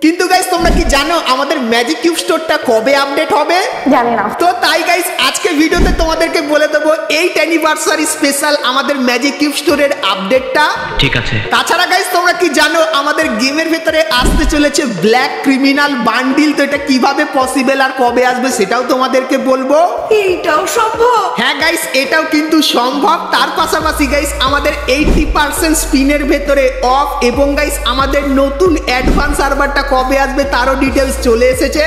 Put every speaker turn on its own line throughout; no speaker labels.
কিন্তু গাইস তোমরা কি জানো আমাদের ম্যাজিক কিউব স্টোরটা কবে আপডেট হবে?
জানি না।
তো তাই গাইস আজকে ভিডিওতে তোমাদেরকে বলে দেবো 8 অ্যানিভার্সারি স্পেশাল আমাদের ম্যাজিক কিউব স্টোরের আপডেটটা।
ঠিক আছে।
তাছাড়া গাইস তোমরা কি জানো আমাদের গেমের ভেতরে আসতে চলেছে ব্ল্যাক ক্রিমিনাল বান্ডিল, তো এটা কিভাবে পসিবল আর কবে আসবে সেটাও তোমাদেরকে বলবো।
এইটাও সম্ভব?
হ্যাঁ গাইস এটাও কিন্তু সম্ভব। তার পাশাপাশি গাইস আমাদের 80% স্পিনের ভেতরে অফ এবং গাইস আমাদের নতুন অ্যাডভান্স সার্ভারটা কবে আসবে তারও ডিটেইলস চলে এসেছে।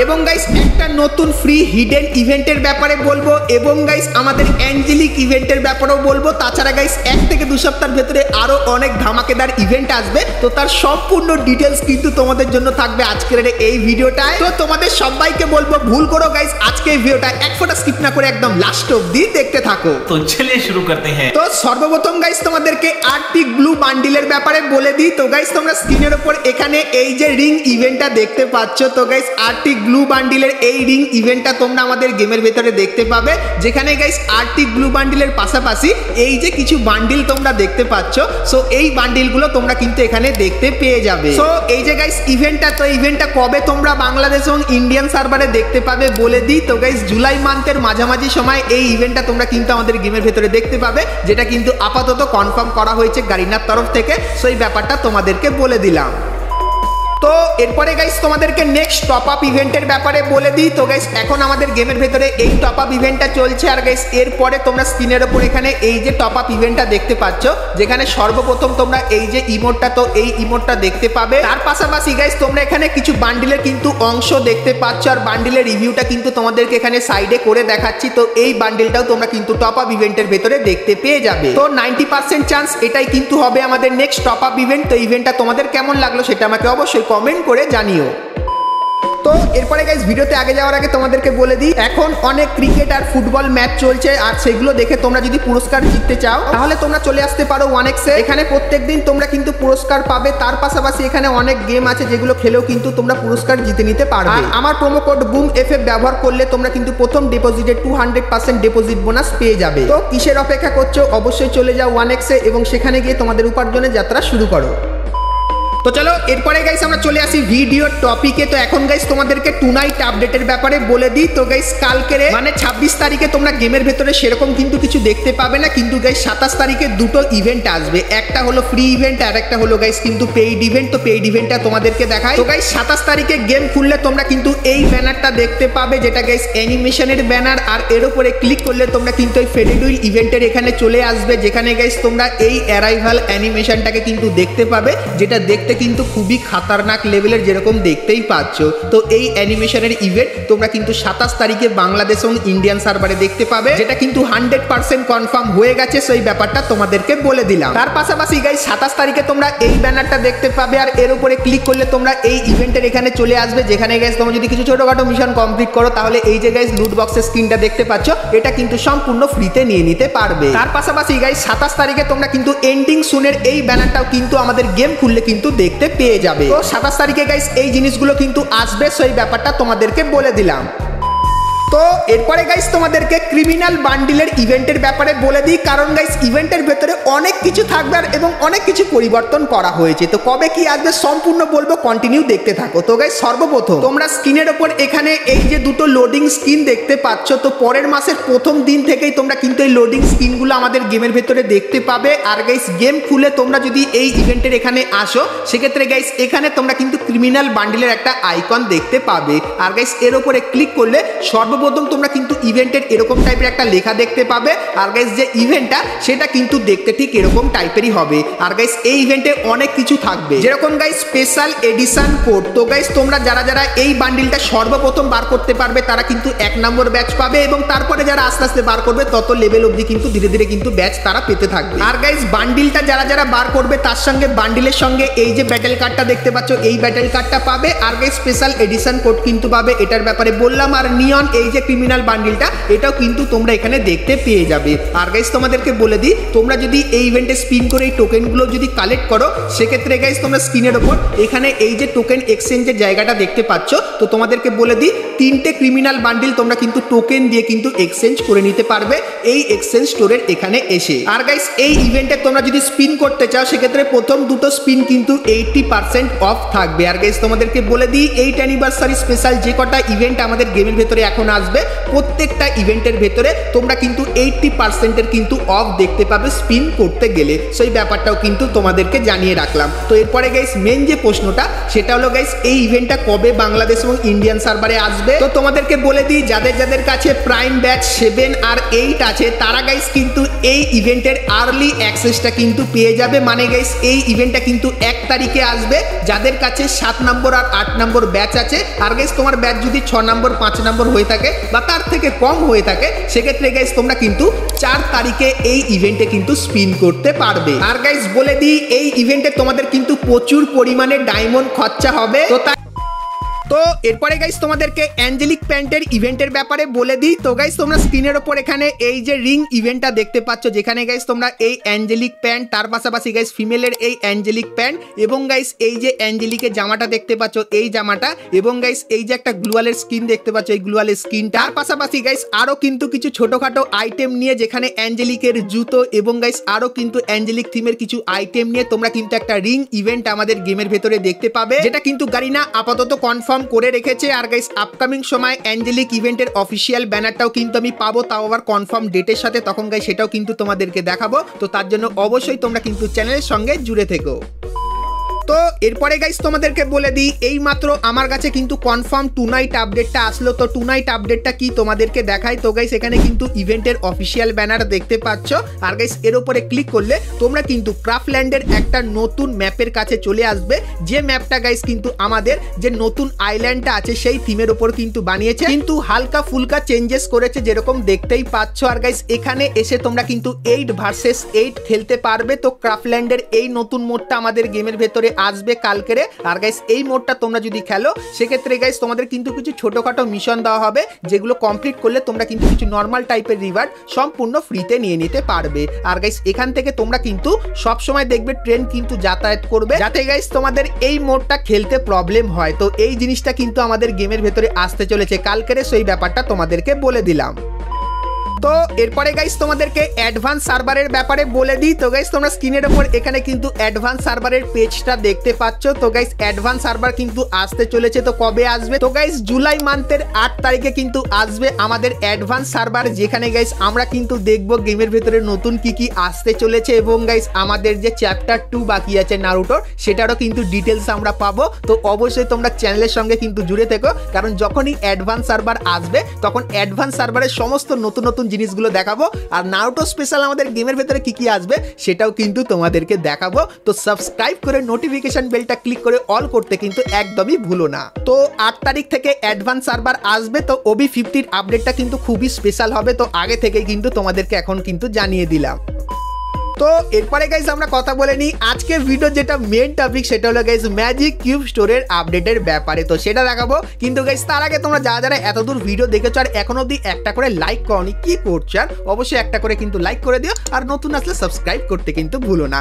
এবং গাইস একটা নতুন ফ্রি হিডেন ইভেন্টের ব্যাপারে বলবো এবং গাইস আমাদের অ্যাঞ্জেলিক ইভেন্টের ব্যাপারেও বলবো। তাছাড়া গাইস 1 থেকে 2 সপ্তাহের ভেতরে আরো অনেক ধামাকেদার ইভেন্ট আসবে, তো তার সম্পূর্ণ ডিটেইলস কিন্তু তোমাদের জন্য থাকবে আজকের এই ভিডিওটায়। তো তোমাদের সবাইকে বলবো ভুল করো গাইস আজকে এই ভিডিওটা এক ফোঁটা স্কিপ না করে একদম লাস্ট অবধি দেখতে থাকো।
তো চলিए शुरू करते हैं।
তো সর্বপ্রথম গাইস তোমাদেরকে আর্টিক ব্লু বান্ডিলের ব্যাপারে বলে দিই। তো গাইস তোমরা স্ক্রিনের উপর এখানে এই যে রিং ইভেন্টটা দেখতে পাচ্ছ, তো গাইস আর্টিক ব্লু বান্ডিলের এই রিং ইভেন্টটা তোমরা আমাদের গেমের ভেতরে দেখতে পাবে, যেখানে গাইস আর্টিক ব্লু বান্ডিলের পাশাপাশি এই যে কিছু বান্ডিল তোমরা দেখতে পাচ্ছ, সো এই বান্ডিলগুলো তোমরা কিন্তু এখানে দেখতে পেয়ে যাবে। সো এই যে গাইস ইভেন্টটা, তো ইভেন্টটা কবে তোমরা বাংলাদেশ এবং ইন্ডিয়ান সার্ভারে দেখতে পাবে বলে দিই। তো গাইস জুলাই মান্থের মাঝামাঝি সময় এই ইভেন্টটা তোমরা কিন্তু আমাদের গেমের ভেতরে দেখতে পাবে, যেটা কিন্তু আপাতত কনফার্ম করা হয়েছে গারিনার তরফ থেকে। সো এই ব্যাপারটা তোমাদেরকে বলে দিলাম। তো এরপরে গাইস তোমাদেরকে নেক্সট টপ আপ ইভেন্টের ব্যাপারে বলে দিই। তো গাইস এখন আমাদের গেমের ভেতরে এই টপ আপ ইভেন্টটা চলছে, আর গাইস এরপরে তোমরা স্ক্রিনের উপর এখানে এই যে টপ আপ ইভেন্টটা দেখতে পাচ্ছ, যেখানে সর্বপ্রথম তোমরা এই যে ইমোটটা, তো এই ইমোটটা দেখতে পাবে। তার পাশাপাশি গাইস তোমরা এখানে কিছু বান্ডিলের কিন্তু অংশ দেখতে পাচ্ছ, আর বান্ডিলের রিভিউটা কিন্তু তোমাদেরকে এখানে সাইডে করে দেখাচ্ছি। তো এই বান্ডিলটাও তোমরা কিন্তু টপ আপ ইভেন্টের ভেতরে দেখতে পেয়ে যাবে। তো 90% চান্স এটাই কিন্তু হবে আমাদের নেক্সট টপ আপ ইভেন্ট। তো ইভেন্টটা তোমাদের কেমন লাগলো সেটা আমাকে অবশ্যই কমেন্ট করে জানিও। তো এরপরে গাইস ভিডিওতে আগে যাওয়ার আগে তোমাদেরকে বলে দিই, এখন অনেক ক্রিকেট আর ফুটবল ম্যাচ চলছে, আর সেগুলো দেখে তোমরা যদি পুরস্কার জিততে চাও তাহলে তোমরা চলে আসতে পারো 1x এ। এখানে প্রত্যেকদিন তোমরা কিন্তু পুরস্কার পাবে। তার পাশাপাশি এখানে অনেক গেম আছে যেগুলো খেলেও কিন্তু তোমরা পুরস্কার জিতে নিতে পারবে। আর আমার প্রোমো কোড বুম এফএফ ব্যবহার করলে তোমরা কিন্তু প্রথম ডিপোজিটে 200% ডিপোজিট বোনাস পেয়ে যাবে। তো কিসের অপেক্ষা করছো, অবশ্যই চলে যাও 1x এ এবং সেখানে গিয়ে তোমাদের উপার্জনের যাত্রা শুরু করো। তো চলো এরপরে গাইস আমরা চলে আসি ভিডিও টপিকে। তো এখন গাইস তোমাদেরকে টুনাইট আপডেটের ব্যাপারে বলে দিই। তো গাইস কালকেরে মানে 26 তারিখে তোমরা গেমের ভেতরে সেরকম কিন্তু কিছু দেখতে পাবে না, কিন্তু গাইস 27 তারিখে দুটো ইভেন্ট আসবে। একটা হলো ফ্রি ইভেন্ট আর একটা হলো গাইস কিন্তু পেইড ইভেন্ট। তো পেইড ইভেন্টটা তোমাদেরকে দেখাই। তো গাইস 27 তারিখে গেম খুললে তোমরা কিন্তু এই ব্যানারটা দেখতে পাবে, যেটা গাইস অ্যানিমেশনের ব্যানার, আর এর উপরে ক্লিক করলে তোমরা কিন্তু এই ফেডেডুইল ইভেন্টের এখানে চলে আসবে, যেখানে গাইস তোমরা এই অ্যারাইভাল অ্যানিমেশনটাকে কিন্তু দেখতে পাবে, যেটা দেখতে কিন্তু খুবই খাতারনাক লেভেলের যেরকম দেখতেই পাচ্ছ। তো এই অ্যানিমেশনের ইভেন্ট তোমরা কিন্তু 27 তারিখে বাংলাদেশ এবং ইন্ডিয়ান সার্ভারে দেখতে পাবে, যেটা কিন্তু 100% কনফার্ম হয়ে গেছে। সেই ব্যাপারটা তোমাদেরকে বলে দিলাম। তার পাশাপাশি গাইস 27 তারিখে তোমরা এই ব্যানারটা দেখতে পাবে, আর এর উপরে ক্লিক করলে তোমরা এই ইভেন্টের এখানে চলে আসবে, যেখানে গাইস তোমরা যদি কিছু ছোটখাটো মিশন কমপ্লিট করো তাহলে এই যে গাইস লুট বক্সের স্ক্রিনটা দেখতে পাচ্ছ, এটা কিন্তু সম্পূর্ণ ফ্রিতে নিয়ে নিতে পারবে। তার পাশাপাশি গাইস 27 তারিখে তোমরা কিন্তু এন্ডিং সুনের এই ব্যানারটাও কিন্তু আমাদের গেম খুললে কিন্তু দেখতে পেয়ে যাবে। তো 27 তারিখে গাইস এই জিনিসগুলো কিন্তু আসবে, সেই ব্যাপারটা তোমাদেরকে বলে দিলাম। তো এরপরে গাইস তোমাদেরকে ক্রিমিনাল বান্ডিলের ইভেন্টের ব্যাপারে বলে দিই, কারণ গাইস ইভেন্টের ভেতরে অনেক কিছু থাকবে এবং অনেক কিছু পরিবর্তন করা হয়েছে। তো কবে কি আসবে সম্পূর্ণ বলবো, কন্টিনিউ দেখতে থাকো। তো গাইস সর্বপ্রথম তোমরা স্ক্রিনের ওপর এখানে এই যে দুটো লোডিং স্ক্রিন দেখতে পাচ্ছ, তো পরের মাসের প্রথম দিন থেকেই তোমরা কিন্তু এই লোডিং স্ক্রিনগুলো আমাদের গেমের ভেতরে দেখতে পাবে। আর গাইস গেম খুলে তোমরা যদি এই ইভেন্টের এখানে আসো সেক্ষেত্রে গাইস এখানে তোমরা কিন্তু ক্রিমিনাল বান্ডিলের একটা আইকন দেখতে পাবে, আর গাইস এর উপরে ক্লিক করলে সর্বপ্রথম তোমরা কিন্তু ইভেন্টের এরকম টাইপের একটা লেখা দেখতে পাবে। আর গাইস যে ইভেন্টটা সেটা কিন্তু দেখতে ঠিক এরকম টাইপেরই হবে। আর গাইস এই ইভেন্টে অনেক কিছু থাকবে, যেরকম গাইস স্পেশাল এডিশন কোড। তো গাইস তোমরা যারা যারা এই বান্ডিলটা সর্বপ্রথম বার করতে পারবে তারা কিন্তু 1 নম্বর ব্যাচ পাবে, এবং তারপরে যারা আস্তে আস্তে বার করবে তত লেভেল অবধি কিন্তু ধীরে ধীরে কিন্তু ব্যাচ তারা পেতে থাকবে। আর গাইস বান্ডিলটা যারা যারা বার করবে তার সঙ্গে বান্ডিলের সঙ্গে এই যে ব্যাটেল কার্ডটা দেখতে পাচ্ছ, এই ব্যাটেল কার্ডটা পাবে। আর গাইস স্পেশাল এডিশন কোড কিন্তু পাবে, এটার ব্যাপারে বললাম। আর নিয়ন এই যে ক্রিমিনাল বান্ডিলটা এটাও কিন্তু তোমরা এখানে দেখতে পেয়ে যাবে। আর গাইস তোমাদেরকে বলে দিই, তোমরা যদি এই ইভেন্টে স্পিন করে এই টোকেনগুলো যদি কালেক্ট করো সেক্ষেত্রে গাইস তোমরা স্ক্রিনের ওপর এখানে এই যে টোকেন এক্সচেঞ্জের জায়গাটা দেখতে পাচ্ছ, তো তোমাদেরকে বলে দিই 3টে ক্রিমিনাল বান্ডিল তোমরা কিন্তু টোকেন দিয়ে কিন্তু এক্সচেঞ্জ করে নিতে পারবে এই এক্সচেঞ্জ স্টোরের এখানে এসে। আর গাইস এই ইভেন্টে তোমরা যদি স্পিন করতে চাও সেক্ষেত্রে প্রথম দুটো স্পিন কিন্তু 80% অফ থাকবে। আর গাইস তোমাদেরকে বলে দিই 8 অ্যানিভার্সারি স্পেশাল যে কটা ইভেন্ট আমাদের গেমের ভেতরে এখন আসবে প্রত্যেকটা ইভেন্টের ভেতরে তোমরা কিন্তু 80% কিন্তু অফ দেখতে পাবে স্পিন করতে গেলে। সেই ব্যাপারটাও কিন্তু তোমাদেরকে জানিয়ে রাখলাম। তো এরপরে গাইস মেন যে প্রশ্নটা সেটা হলো গাইস এই ইভেন্টটা কবে বাংলাদেশ এবং ইন্ডিয়ান সার্ভারে আসবে। তো তোমাদেরকে বলে দিই যাদের যাদের কাছে প্রাইম ব্যাচ 7 আর 8 আছে তারা গাইস কিন্তু এই ইভেন্টের আর্লি অ্যাক্সেসটা কিন্তু পেয়ে যাবে। মানে গাইস এই ইভেন্টটা কিন্তু 1 তারিখে আসবে যাদের কাছে 7 নম্বর আর 8 নম্বর ব্যাচ আছে। আর গাইস তোমার ব্যাচ যদি 6 নম্বর 5 নম্বর হয়ে থাকে বা তার থেকে কম হয়ে থাকে সেক্ষেত্রে গাইস তোমরা কিন্তু 4 তারিখে এই ইভেন্টে কিন্তু স্পিন করতে পারবে। আর গাইস বলে দিই এই ইভেন্টে তোমাদের কিন্তু প্রচুর পরিমাণে ডায়মন্ড খরচা হবে। তো এরপরে গাইস তোমাদেরকে অ্যাঞ্জেলিক প্যান্টের ইভেন্টের ব্যাপারে বলে দিই। তো গাইস তোমরা স্ক্রিনের ওপর এখানে এই যে রিং ইভেন্টটা দেখতে পাচ্ছ যেখানে গাইস তোমরা এই অ্যাঞ্জেলিক প্যান্ট তার পাশাপাশি গাইস ফিমেলের এই অ্যাঞ্জেলিক প্যান্ট এবং গাইস এই যে অ্যাঞ্জেলিকের জামাটা দেখতে পাচ্ছ এই জামাটা এবং গাইস এই যে একটা গ্লুয়ালের স্কিন দেখতে পাচ্ছ এই গ্লুয়ালের স্কিনটা। তার পাশাপাশি গাইস আরো কিন্তু কিছু ছোটখাটো আইটেম নিয়ে যেখানে অ্যাঞ্জেলিকের জুতো এবং গাইস আরো কিন্তু অ্যাঞ্জেলিক থিমের কিছু আইটেম নিয়ে তোমরা কিন্তু একটা রিং ইভেন্ট আমাদের গেমের ভেতরে দেখতে পাবে যেটা কিন্তু গারিনা আপাতত কনফার্ম করে রেখেছে। আর গাইস আপকামিং সময় অ্যাঞ্জেলিক ইভেন্টের অফিসিয়াল ব্যানারটাও কিন্তু আমি পাবো, তাও আবার কনফার্ম ডেটের সাথে, তখন গাইস সেটাও কিন্তু তোমাদেরকে দেখাবো। তো তার জন্য অবশ্যই তোমরা কিন্তু চ্যানেলের সঙ্গে জুড়ে থেকো। তো এরপরে গাইস তোমাদেরকে বলে দিই এই মাত্র আমার কাছে কিন্তু কনফার্ম টু নাইট আপডেটটা আসলো। তো টু নাইট আপডেটটা কি তোমাদেরকে দেখাই। তো গাইস এখানে কিন্তু ইভেন্টের অফিসিয়াল ব্যানার দেখতে পাচ্ছ। আর গাইস এর উপরে ক্লিক করলে তোমরা কিন্তু ক্রাফল্যান্ডের একটা নতুন ম্যাপের কাছে চলে আসবে যে ম্যাপটা গাইস কিন্তু আমাদের যে নতুন আইল্যান্ডটা আছে সেই থিমের উপর কিন্তু বানিয়েছে, কিন্তু হালকা ফুলকা চেঞ্জেস করেছে যেরকম দেখতেই পাচ্ছ। আর গাইস এখানে এসে তোমরা কিন্তু 8 ভার্সেস 8 খেলতে পারবে। তো ক্রাফল্যান্ডের এই নতুন মোডটা আমাদের গেমের ভেতরে আসবে কালকেরে। আর গাইস এই মোডটা তোমরা যদি খেলো সেক্ষেত্রে গাইস তোমাদের কিন্তু কিছু ছোটখাটো মিশন দেওয়া হবে যেগুলো কমপ্লিট করলে তোমরা কিন্তু কিছু নর্মাল টাইপের রিওয়ার্ড সম্পূর্ণ ফ্রিতে নিয়ে নিতে পারবে। আর গাইস এখান থেকে তোমরা কিন্তু সব সময় দেখবে ট্রেন কিন্তু যাতায়াত করবে যাতে গাইস তোমাদের এই মোডটা খেলতে প্রবলেম হয়। তো এই জিনিসটা কিন্তু আমাদের গেমের ভেতরে আসতে চলেছে কালকেরে, সেই ব্যাপারটা তোমাদেরকে বলে দিলাম। তো এরপরে গাইস তোমাদেরকে অ্যাডভান্স সার্ভারের ব্যাপারে বলে দিই। তো গাইস তোমরা স্ক্রিনের উপর এখানে কিন্তু অ্যাডভান্স সার্ভারের পেজটা দেখতে পাচ্ছ। তো গাইস অ্যাডভান্স সার্ভার কিন্তু আসতে চলেছে। তো কবে আসবে? তো গাইস জুলাই মান্থের 8 তারিখে কিন্তু আসবে আমাদের অ্যাডভান্স সার্ভার, যেখানে গাইস আমরা কিন্তু দেখবো গেমের ভেতরে নতুন কি কি আসতে চলেছে এবং গাইস আমাদের যে চ্যাপ্টার 2 বাকি আছে নারুটোর সেটারও কিন্তু ডিটেলস আমরা পাবো। তো অবশ্যই তোমরা চ্যানেলের সঙ্গে কিন্তু জুড়ে থেকো, কারণ যখনই অ্যাডভান্স সার্ভার আসবে তখন অ্যাডভান্স সার্ভারের সমস্ত নতুন নতুন জিনিসগুলো দেখাবো। আর নারুটো স্পেশাল আমাদের গেমের ভেতরে কি কি আসবে সেটাও কিন্তু তোমাদেরকে দেখাবো। তো সাবস্ক্রাইব করে নোটিফিকেশন বেলটা ক্লিক করে অল করতে কিন্তু একদমই ভুলো না। তো 8 তারিখ থেকে অ্যাডভান্স সার্ভার আসবে। তো OB50 আপডেটটা কিন্তু খুবই স্পেশাল হবে। তো আগে থেকেই কিন্তু তোমাদেরকে এখন কিন্তু জানিয়ে দিলাম। তো এরপরে গাইস আমরা কথা বলে নিই আজকে ভিডিও যেটা মেন টপিক সেটা হলো গাইস ম্যাজিক কিউব স্টোরের আপডেটের ব্যাপারে। তো সেটা দেখাবো, কিন্তু গাইস তার আগে তোমরা যারা যারা এতদূর ভিডিও দেখেছো আর এখন অবধি একটা করে লাইক করনি কি করছো, আর অবশ্যই একটা করে কিন্তু লাইক করে দিও, আর নতুন আসলে সাবস্ক্রাইব করতে কিন্তু ভুলো না।